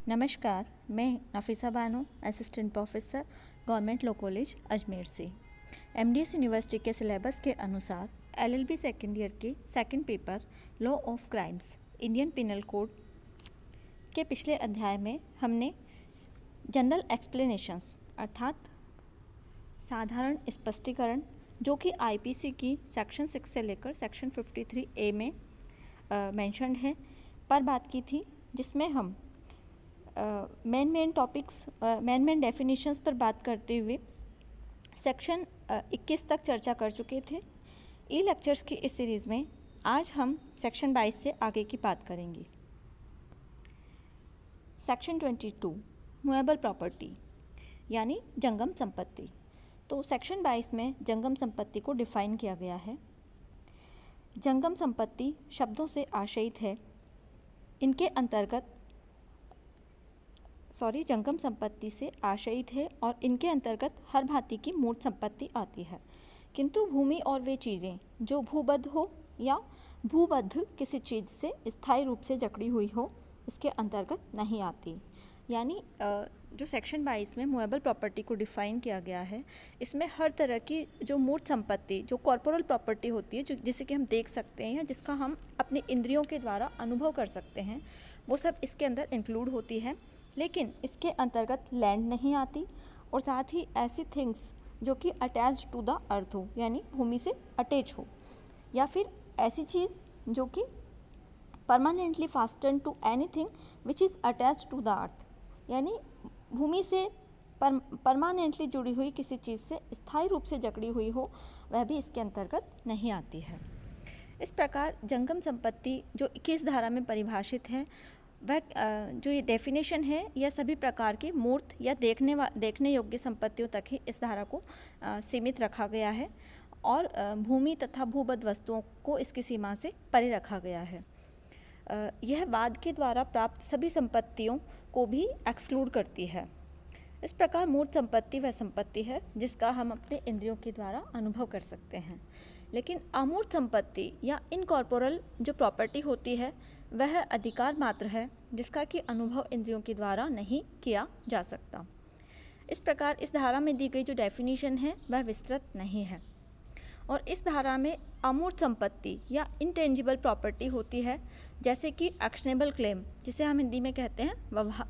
नमस्कार, मैं Nafisa Bano, assistant professor, government law college Ajmer से। एमडीएस यूनिवर्सिटी के सिलेबस के अनुसार एलएलबी सेकेंड ईयर के second paper law of crimes Indian penal code के पिछले अध्याय में हमने जनरल एक्सप्लेनेशंस अर्थात साधारण स्पष्टीकरण जो कि आईपीसी की सेक्शन 6 से लेकर सेक्शन 53A में मेंशन्ड है पर बात की थी, जिसमें हम मेन टॉपिक्स मेन डेफिनेशंस पर बात करते हुए सेक्शन 21 तक चर्चा कर चुके थे। ई लेक्चर्स की इस सीरीज़ में आज हम सेक्शन 22 से आगे की बात करेंगे। सेक्शन 22 मूवेबल प्रॉपर्टी यानी जंगम संपत्ति। तो सेक्शन 22 में जंगम संपत्ति को डिफाइन किया गया है। जंगम संपत्ति शब्दों से आशयित है। इनके अंतर्गत जंगम संपत्ति से आशयित है और इनके अंतर्गत हर भांति की मूर्त संपत्ति आती है, किंतु भूमि और वे चीज़ें जो भूबद्ध हो या भूबद्ध किसी चीज़ से स्थायी रूप से जकड़ी हुई हो इसके अंतर्गत नहीं आती। यानी जो सेक्शन 22 में मूवेबल प्रॉपर्टी को डिफ़ाइन किया गया है, इसमें हर तरह की जो मूर्त संपत्ति, जो कॉर्पोरल प्रॉपर्टी होती है, जो जिसे कि हम देख सकते हैं या जिसका हम अपने इंद्रियों के द्वारा अनुभव कर सकते हैं, वो सब इसके अंदर इंक्लूड होती है। लेकिन इसके अंतर्गत लैंड नहीं आती और साथ ही ऐसी थिंग्स जो कि अटैच टू द अर्थ हो, यानी भूमि से अटैच हो, या फिर ऐसी चीज़ जो कि permanently fasten to anything which is attach to the earth, यानी भूमि से परमानेंटली जुड़ी हुई किसी चीज़ से स्थायी रूप से जकड़ी हुई हो, वह भी इसके अंतर्गत नहीं आती है। इस प्रकार जंगम संपत्ति जो 21 धारा में परिभाषित है, वह जो ये डेफिनेशन है, यह सभी प्रकार की मूर्त या देखने योग्य संपत्तियों तक ही इस धारा को सीमित रखा गया है और भूमि तथा भूबद्ध वस्तुओं को इसकी सीमा से परे रखा गया है। यह वाद के द्वारा प्राप्त सभी संपत्तियों को भी एक्सक्लूड करती है। इस प्रकार मूर्त संपत्ति वह संपत्ति है जिसका हम अपने इंद्रियों के द्वारा अनुभव कर सकते हैं, लेकिन अमूर्त संपत्ति या इनकॉर्पोरल जो प्रॉपर्टी होती है वह अधिकार मात्र है जिसका कि अनुभव इंद्रियों के द्वारा नहीं किया जा सकता। इस प्रकार इस धारा में दी गई जो डेफिनेशन है वह विस्तृत नहीं है और इस धारा में अमूर्त संपत्ति या इंटेंजिबल प्रॉपर्टी होती है, जैसे कि एक्शनेबल क्लेम जिसे हम हिंदी में कहते हैं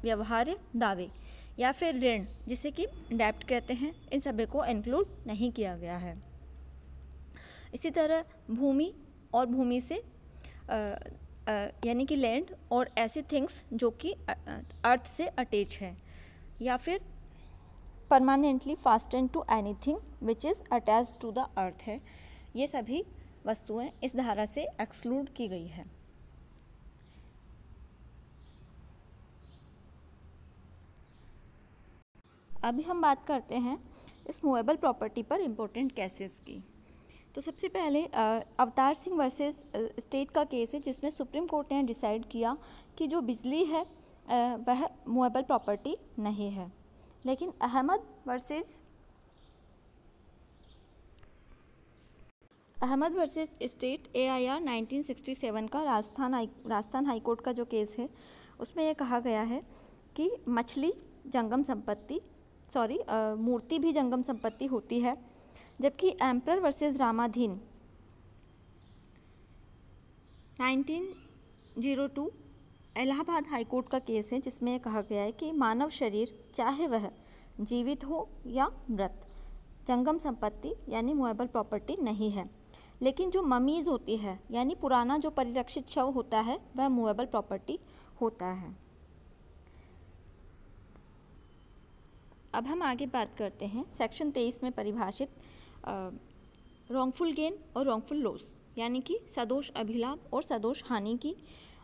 व्यवहार्य दावे, या फिर ऋण जिसे कि डेप्ट कहते हैं, इन सभी को इंक्लूड नहीं किया गया है। इसी तरह भूमि और भूमि से यानी कि लैंड और ऐसी थिंग्स जो कि अर्थ से अटैच है, या फिर permanently fasten to anything which is attach to the earth है, ये सभी वस्तुएं इस धारा से एक्सक्लूड की गई है। अभी हम बात करते हैं इस मूवेबल प्रॉपर्टी पर इम्पोर्टेंट केसेस की। तो सबसे पहले अवतार सिंह वर्सेस स्टेट का केस है, जिसमें सुप्रीम कोर्ट ने डिसाइड किया कि जो बिजली है वह मूवेबल प्रॉपर्टी नहीं है। लेकिन अहमद वर्सेस स्टेट AIR 1967 का राजस्थान हाई कोर्ट का जो केस है, उसमें यह कहा गया है कि मछली जंगम संपत्ति मूर्ति भी जंगम संपत्ति होती है, जबकि emperor versus Ramadhin 1902 Allahabad high court का केस है, जिसमें यह कहा गया है कि मानव शरीर चाहे वह जीवित हो या मृत जंगम संपत्ति यानी मूवेबल प्रॉपर्टी नहीं है। लेकिन जो ममीज़ होती है यानी पुराना जो परिरक्षित शव होता है वह मूवेबल प्रॉपर्टी होता है। अब हम आगे बात करते हैं सेक्शन 23 में परिभाषित रॉन्गफुल गेन और रॉन्गफुल लॉस, यानी कि सदोष अभिलाभ और सदोष हानि की।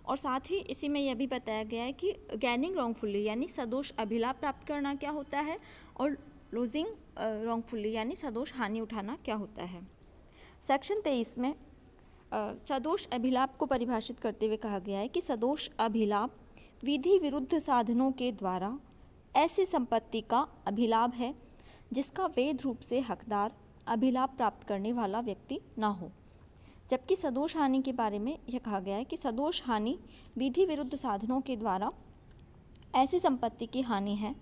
और साथ ही इसी में यह भी बताया गया है कि गैनिंग रॉन्गफुली यानी सदोष अभिलाभ प्राप्त करना क्या होता है और लूजिंग रॉन्गफुली यानी सदोष हानि उठाना क्या होता है। सेक्शन 23 में सदोष अभिलाभ को परिभाषित करते हुए कहा गया है कि सदोष अभिलाभ विधि विरुद्ध साधनों के द्वारा ऐसी संपत्ति का अभिलाभ है जिसका वैध रूप से हकदार अभिलाभ प्राप्त करने वाला व्यक्ति न हो। जबकि सदोष हानि के बारे में यह कहा गया है कि सदोष हानि विधि विरुद्ध साधनों के द्वारा ऐसी संपत्ति की हानि है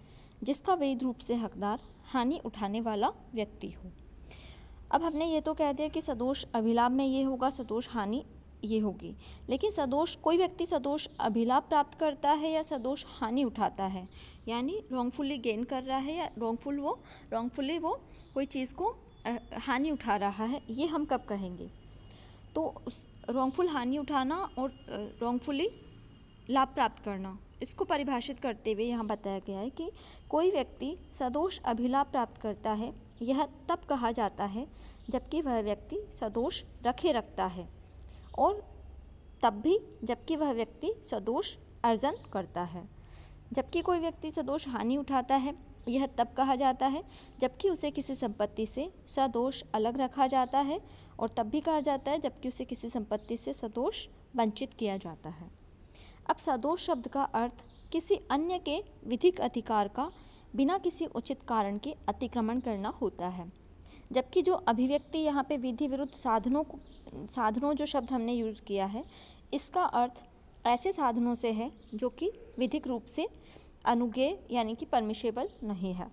जिसका वैध रूप से हकदार हानि उठाने वाला व्यक्ति हो। अब हमने ये तो कह दिया कि सदोष अभिलाभ में ये होगा, सदोष हानि ये होगी, लेकिन सदोष कोई व्यक्ति सदोष अभिलाभ प्राप्त करता है या सदोष हानि उठाता है, यानी रॉन्गफुली गेन कर रहा है या रॉन्गफुली वो कोई चीज़ को हानि उठा रहा है, ये हम कब कहेंगे? तो उस रॉन्गफुल हानि उठाना और रॉन्गफुली लाभ प्राप्त करना, इसको परिभाषित करते हुए यहाँ बताया गया है कि कोई व्यक्ति सदोष अभिलाभ प्राप्त करता है, यह तब कहा जाता है जबकि वह व्यक्ति सदोष रखे रखता है, और तब भी जबकि वह व्यक्ति सदोष अर्जन करता है। जबकि कोई व्यक्ति सदोष हानि उठाता है, यह तब कहा जाता है जबकि उसे किसी संपत्ति से सदोष अलग रखा जाता है, और तब भी कहा जाता है जबकि उसे किसी संपत्ति से सदोष वंचित किया जाता है। अब सदोष शब्द का अर्थ किसी अन्य के विधिक अधिकार का बिना किसी उचित कारण के अतिक्रमण करना होता है, जबकि जो अभिव्यक्ति यहाँ पे विधि विरुद्ध साधनों जो शब्द हमने यूज़ किया है, इसका अर्थ ऐसे साधनों से है जो कि विधिक रूप से अनुज्ञेय यानी कि परमिशेबल नहीं है।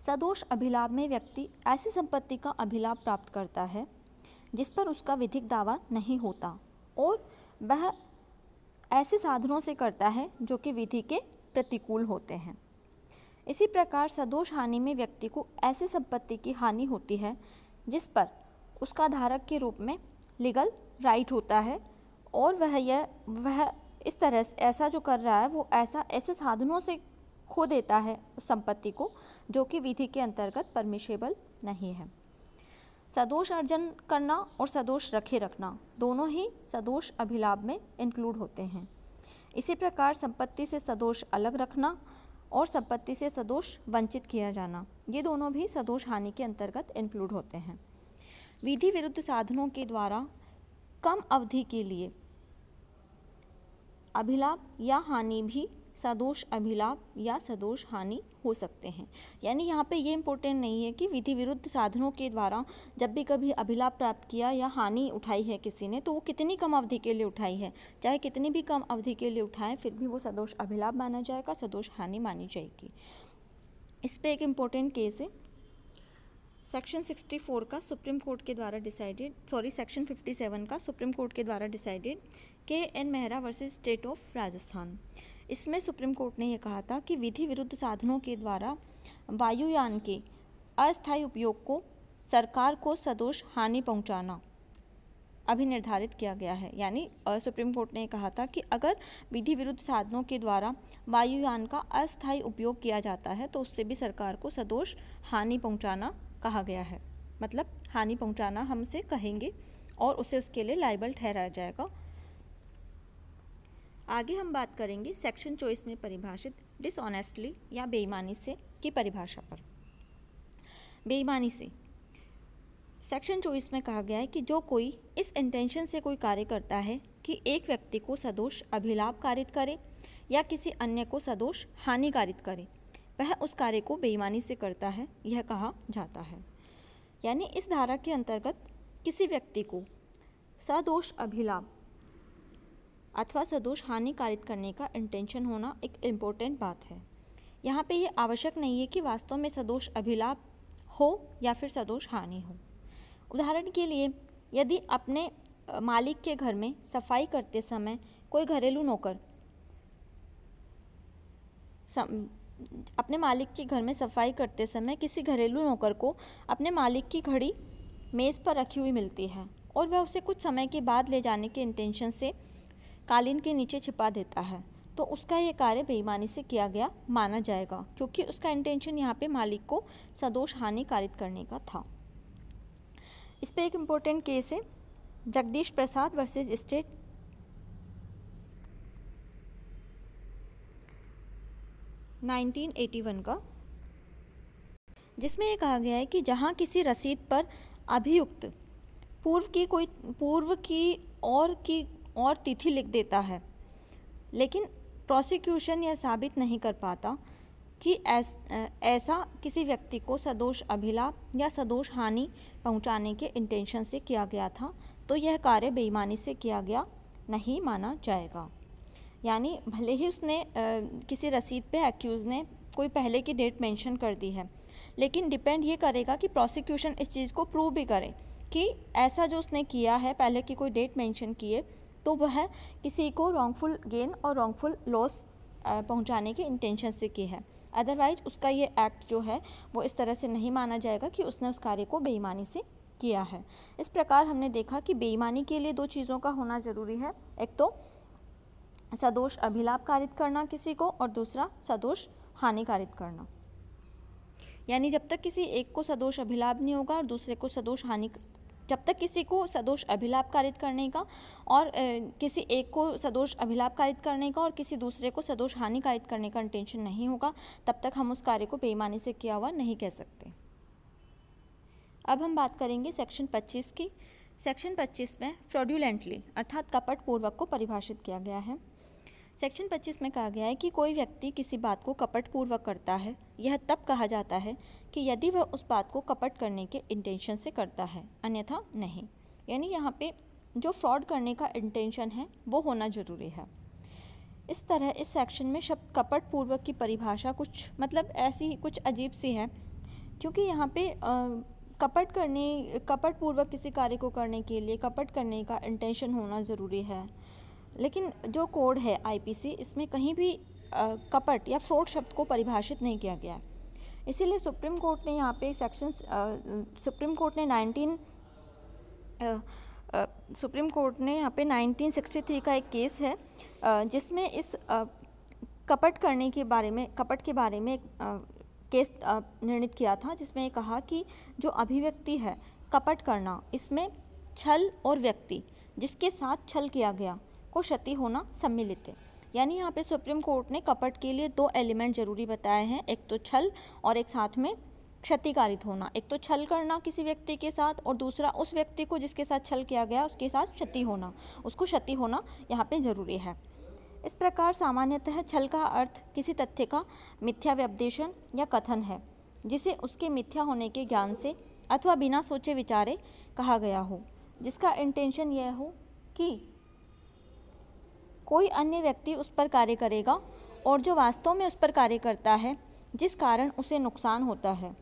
सदोष अभिलाभ में व्यक्ति ऐसी संपत्ति का अभिलाभ प्राप्त करता है जिस पर उसका विधिक दावा नहीं होता, और वह ऐसे साधनों से करता है जो कि विधि के प्रतिकूल होते हैं। इसी प्रकार सदोष हानि में व्यक्ति को ऐसी संपत्ति की हानि होती है जिस पर उसका धारक के रूप में लीगल राइट होता है, और वह इस तरह से ऐसा जो कर रहा है वो ऐसे साधनों से खो देता है उस संपत्ति को जो कि विधि के अंतर्गत परमिशेबल नहीं है। सदोष अर्जन करना और सदोष रखे रखना दोनों ही सदोष अभिलाभ में इंक्लूड होते हैं। इसी प्रकार संपत्ति से सदोष अलग रखना और संपत्ति से सदोष वंचित किया जाना, ये दोनों भी सदोष हानि के अंतर्गत इंक्लूड होते हैं। विधि विरुद्ध साधनों के द्वारा कम अवधि के लिए अभिलाभ या हानि भी सदोष अभिलाभ या सदोष हानि हो सकते हैं। यानी यहाँ पे ये इम्पोर्टेंट नहीं है कि विधि विरुद्ध साधनों के द्वारा जब भी कभी अभिलाभ प्राप्त किया या हानि उठाई है किसी ने, तो वो कितनी कम अवधि के लिए उठाई है, चाहे कितनी भी कम अवधि के लिए उठाएं, फिर भी वो सदोष अभिलाभ माना जाएगा, सदोष हानि मानी जाएगी। इस पर एक इम्पोर्टेंट केस है सेक्शन 64 का सुप्रीम कोर्ट के द्वारा सेक्शन 57 का सुप्रीम कोर्ट के द्वारा decided KN Mehra versus state of Rajasthan. इसमें सुप्रीम कोर्ट ने यह कहा था कि विधि विरुद्ध साधनों के द्वारा वायुयान के अस्थायी उपयोग को सरकार को सदोष हानि पहुंचाना अभी निर्धारित किया गया है। यानी सुप्रीम कोर्ट ने कहा था कि अगर विधि विरुद्ध साधनों के द्वारा वायुयान का अस्थायी उपयोग किया जाता है तो उससे भी सरकार को सदोष हानि पहुंचाना कहा गया है। मतलब हानि पहुंचाना हम उसे कहेंगे और उसे उसके लिए लायबल ठहराया जाएगा। आगे हम बात करेंगे सेक्शन 24 में परिभाषित डिसऑनेस्टली या बेईमानी से की परिभाषा पर। बेईमानी से सेक्शन 24 में कहा गया है कि जो कोई इस इंटेंशन से कोई कार्य करता है कि एक व्यक्ति को सदोष अभिलाभ कारित करे या किसी अन्य को सदोष हानि कारित करे, वह उस कार्य को बेईमानी से करता है, यह कहा जाता है। यानी इस धारा के अंतर्गत किसी व्यक्ति को सदोष अभिलाभ अथवा सदोष हानि कारित करने का इंटेंशन होना एक इम्पोर्टेंट बात है। यहाँ पे ये आवश्यक नहीं है कि वास्तव में सदोष अभिलाभ हो या फिर सदोष हानि हो। उदाहरण के लिए यदि अपने मालिक के घर में सफाई करते समय कोई घरेलू नौकर अपने मालिक के घर में सफाई करते समय किसी घरेलू नौकर को अपने मालिक की घड़ी मेज़ पर रखी हुई मिलती है और वह उसे कुछ समय के बाद ले जाने के इंटेंशन से कालीन के नीचे छिपा देता है, तो उसका यह कार्य बेईमानी से किया गया माना जाएगा, क्योंकि उसका इंटेंशन यहाँ पे मालिक को सदोष हानि कारित करने का था। इस पे एक इम्पोर्टेंट केस है जगदीश प्रसाद वर्सेस स्टेट का, जिसमें यह कहा गया है कि जहाँ किसी रसीद पर अभियुक्त पूर्व की और तिथि लिख देता है, लेकिन प्रोसिक्यूशन यह साबित नहीं कर पाता कि ऐसा किसी व्यक्ति को सदोष अभिलाभ या सदोष हानि पहुंचाने के इंटेंशन से किया गया था, तो यह कार्य बेईमानी से किया गया नहीं माना जाएगा। यानी भले ही उसने किसी रसीद पे एक्यूज़ ने कोई पहले की डेट मेंशन कर दी है, लेकिन डिपेंड ये करेगा कि प्रोसिक्यूशन इस चीज़ को प्रूव भी करे कि ऐसा जो उसने किया है, पहले की कोई डेट मेंशन की है, तो वह किसी को रॉन्गफुल गेन और रॉन्गफुल लॉस पहुंचाने के इंटेंशन से की है। अदरवाइज उसका ये एक्ट जो है वो इस तरह से नहीं माना जाएगा कि उसने उस कार्य को बेईमानी से किया है। इस प्रकार हमने देखा कि बेईमानी के लिए दो चीज़ों का होना ज़रूरी है, एक तो सदोष अभिलाप कारित करना किसी को, और दूसरा सदोष हानि कारित करना। यानी जब तक किसी एक को सदोष अभिलाप नहीं होगा और दूसरे को सदोष हानि, जब तक किसी को सदोष अभिलाप कारित करने का और किसी एक को सदोष अभिलाप कारित करने का और किसी दूसरे को सदोष हानि कारित करने का इंटेंशन नहीं होगा, तब तक हम उस कार्य को बेईमानी से किया हुआ नहीं कह सकते। अब हम बात करेंगे सेक्शन 25 की। सेक्शन 25 में फ्रॉड्यूलेंटली अर्थात कपटपूर्वक को परिभाषित किया गया है। सेक्शन 25 में कहा गया है कि कोई व्यक्ति किसी बात को कपटपूर्वक करता है, यह तब कहा जाता है कि यदि वह उस बात को कपट करने के इंटेंशन से करता है, अन्यथा नहीं। यानी यहाँ पे जो फ्रॉड करने का इंटेंशन है वो होना ज़रूरी है। इस तरह इस सेक्शन में शब्द कपटपूर्वक की परिभाषा कुछ मतलब ऐसी कुछ अजीब सी है, क्योंकि यहाँ पे कपटपूर्वक किसी कार्य को करने के लिए कपट करने का इंटेंशन होना ज़रूरी है, लेकिन जो कोड है आईपीसी, इसमें कहीं भी कपट या फ्रॉड शब्द को परिभाषित नहीं किया गया है। इसीलिए सुप्रीम कोर्ट ने यहाँ पे सुप्रीम कोर्ट ने यहाँ पे 1963 का एक केस है जिसमें इस कपट के बारे में केस निर्णित किया था, जिसमें कहा कि जो अभिव्यक्ति है कपट करना, इसमें छल और व्यक्ति जिसके साथ छल किया गया को क्षति होना सम्मिलित है। यानी यहाँ पे सुप्रीम कोर्ट ने कपट के लिए दो एलिमेंट जरूरी बताए हैं, एक तो छल और एक साथ में क्षतिकारित होना। एक तो छल करना किसी व्यक्ति के साथ और दूसरा उस व्यक्ति को जिसके साथ छल किया गया उसके साथ क्षति होना, उसको क्षति होना यहाँ पे ज़रूरी है। इस प्रकार सामान्यतः छल का अर्थ किसी तथ्य का मिथ्या व्यपदेशन या कथन है जिसे उसके मिथ्या होने के ज्ञान से अथवा बिना सोचे विचारे कहा गया हो, जिसका इंटेंशन यह हो कि कोई अन्य व्यक्ति उस पर कार्य करेगा और जो वास्तव में उस पर कार्य करता है, जिस कारण उसे नुकसान होता है।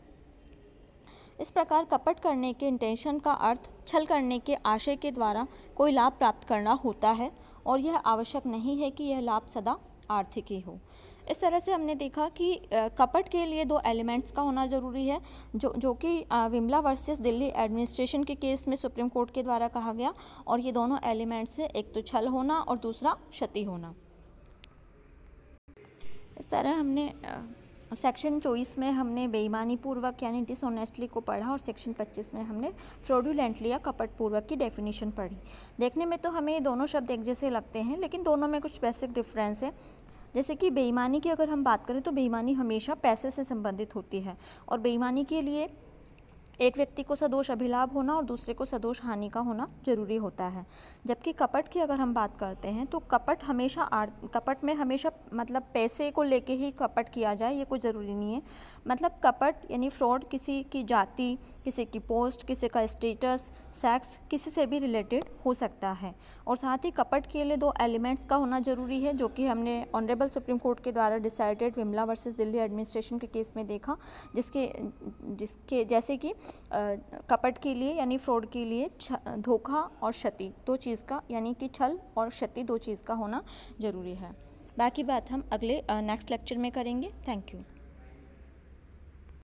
इस प्रकार कपट करने के इंटेंशन का अर्थ छल करने के आशय के द्वारा कोई लाभ प्राप्त करना होता है, और यह आवश्यक नहीं है कि यह लाभ सदा आर्थिक ही हो। इस तरह से हमने देखा कि कपट के लिए दो एलिमेंट्स का होना ज़रूरी है, जो कि विमला वर्सेस दिल्ली एडमिनिस्ट्रेशन के केस में सुप्रीम कोर्ट के द्वारा कहा गया, और ये दोनों एलिमेंट्स है, एक तो छल होना और दूसरा क्षति होना। इस तरह हमने सेक्शन 24 में हमने बेईमानी पूर्वक यानी डिसऑनेस्टली को पढ़ा, और सेक्शन 25 में हमने फ्रॉडुलेंटली या कपटपूर्वक की डेफिनेशन पढ़ी। देखने में तो हमें ये दोनों शब्द एक जैसे लगते हैं, लेकिन दोनों में कुछ बेसिक डिफरेंस है। जैसे कि बेईमानी की अगर हम बात करें तो बेईमानी हमेशा पैसे से संबंधित होती है, और बेईमानी के लिए एक व्यक्ति को सदोष अभिलाभ होना और दूसरे को सदोष हानि का होना जरूरी होता है। जबकि कपट की अगर हम बात करते हैं तो कपट में हमेशा मतलब पैसे को लेके ही कपट किया जाए ये कोई ज़रूरी नहीं है। मतलब कपट यानी फ्रॉड किसी की जाति, किसी की पोस्ट, किसी का स्टेटस, सेक्स, किसी से भी रिलेटेड हो सकता है। और साथ ही कपट के लिए दो एलिमेंट्स का होना ज़रूरी है, जो कि हमने ऑनरेबल सुप्रीम कोर्ट के द्वारा decided Vimla versus Delhi administration के केस में देखा, जिसके जैसे कि कपट के लिए यानी फ्रॉड के लिए धोखा और क्षति दो चीज़ का यानी कि छल और क्षति दो चीज़ का होना ज़रूरी है। बाकी बात हम अगले नेक्स्ट लेक्चर में करेंगे। Thank you.